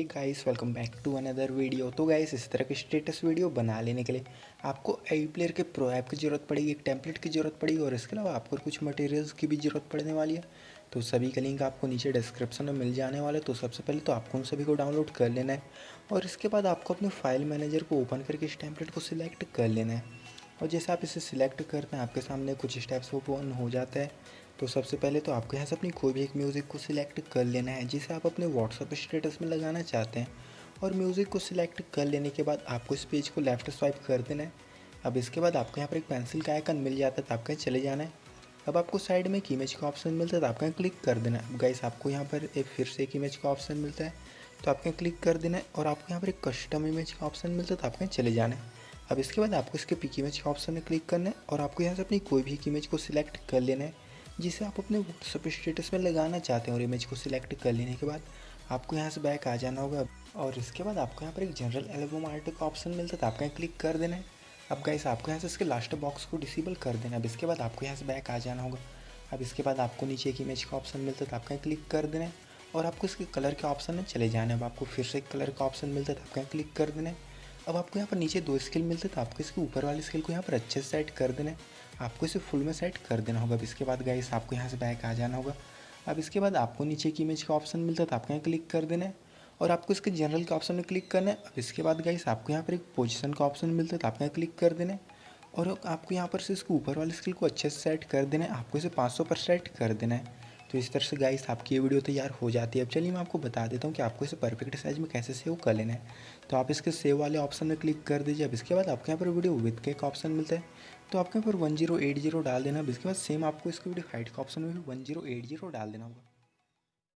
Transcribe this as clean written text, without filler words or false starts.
Guys, welcome back to another video. तो guys, इस तरह की स्टेटस वीडियो बना लेने के लिए आपको आई प्लेयर के प्रो ऐप की ज़रूरत पड़ेगी, एक टेम्पलेट की ज़रूरत पड़ेगी और इसके अलावा आपको कुछ मटेरियल्स की भी ज़रूरत पड़ने वाली है। तो सभी का लिंक आपको नीचे डिस्क्रिप्शन में मिल जाने वाला है। तो सबसे पहले तो आपको उन सभी को डाउनलोड कर लेना है और इसके बाद आपको अपने फाइल मैनेजर को ओपन करके इस टेम्पलेट को सिलेक्ट कर लेना है। और जैसे आप इसे सिलेक्ट करते हैं आपके सामने कुछ स्टेप्स ओपन हो जाता है। तो सबसे पहले तो आपको यहाँ से अपनी कोई भी एक म्यूज़िक को सिलेक्ट कर लेना है जिसे आप अपने व्हाट्सएप स्टेटस में लगाना चाहते हैं। और म्यूज़िक को सिलेक्ट कर लेने के बाद आपको इस पेज को लेफ्ट स्वाइप कर देना है। अब इसके बाद आपको यहाँ पर एक पेंसिल का आइकन मिल जाता है, तो आपको चले जाना है। अब आपको साइड में एक इमेज का ऑप्शन मिलता है, तो आपको क्लिक कर देना है। अब गाइस, आपको यहाँ पर एक फिर से एक इमेज का ऑप्शन मिलता है, तो आपको क्लिक कर देना है। और आपको यहाँ पर एक कस्टम इमेज का ऑप्शन मिलता है, तो आपको चले जाना है। अब इसके बाद आपको इसके पिक इमेज के ऑप्शन में क्लिक करना है और आपको यहाँ से अपनी कोई भी एक इमेज को सिलेक्ट कर लेना है जिसे आप अपने व्हाट्सएप स्टेटस में लगाना चाहते हैं। और इमेज को सिलेक्ट कर लेने के बाद आपको यहाँ से बैक आ जाना होगा और इसके बाद आपको यहाँ पर एक जनरल एल्बम आर्ट का ऑप्शन मिलता है, तो आपको क्लिक कर देना है। अब गाइस, आपको यहाँ से इसके लास्ट बॉक्स को डिसेबल कर देना है। अब इसके बाद आपको यहाँ से बैक आ जाना होगा। अब इसके बाद आपको नीचे एक इमेज का ऑप्शन मिलता है, तो आपका क्लिक कर देना है और आपको इसके कलर के ऑप्शन में चले जाना है। अब आपको फिर से एक कलर का ऑप्शन मिलता है, तो आपका क्लिक कर देना है। अब आपको यहाँ पर नीचे दो स्केल मिलते हैं, तो आपको इसके ऊपर वाले स्केल को यहाँ पर अच्छे से सेट कर देना है। आपको इसे फुल में सेट कर देना होगा। अब इसके बाद गाइस, आपको यहाँ से बैक आ जाना होगा। अब इसके बाद आपको नीचे की इमेज का ऑप्शन मिलता है, तो आपको यहाँ क्लिक कर देना है और आपको इसके जनरल के ऑप्शन में क्लिक करना है। अब इसके बाद गाइस, आपको यहाँ पर एक पोजीशन का ऑप्शन मिलता है, तो आपको यहाँ क्लिक कर देना है और आपको यहाँ पर से इसको ऊपर वाले स्केल को अच्छे से सेट कर देना है। आपको इसे 500 पर सेट कर देना है। तो इस तरह से गाइस आपकी ये वीडियो तैयार हो जाती है। अब चलिए मैं आपको बता देता हूँ कि आपको इसे परफेक्ट साइज में कैसे सेव कर लेना है। तो आप इसके सेव वाले ऑप्शन में क्लिक कर दीजिए। अब इसके बाद आपके यहाँ पर वीडियो विथ के एक ऑप्शन मिलता है, तो आपके यहाँ पर 1080 डाल देना। अब इसके बाद सेम आपको इसके वीडियो हाइट का ऑप्शन में भी 1080 डाल देना होगा।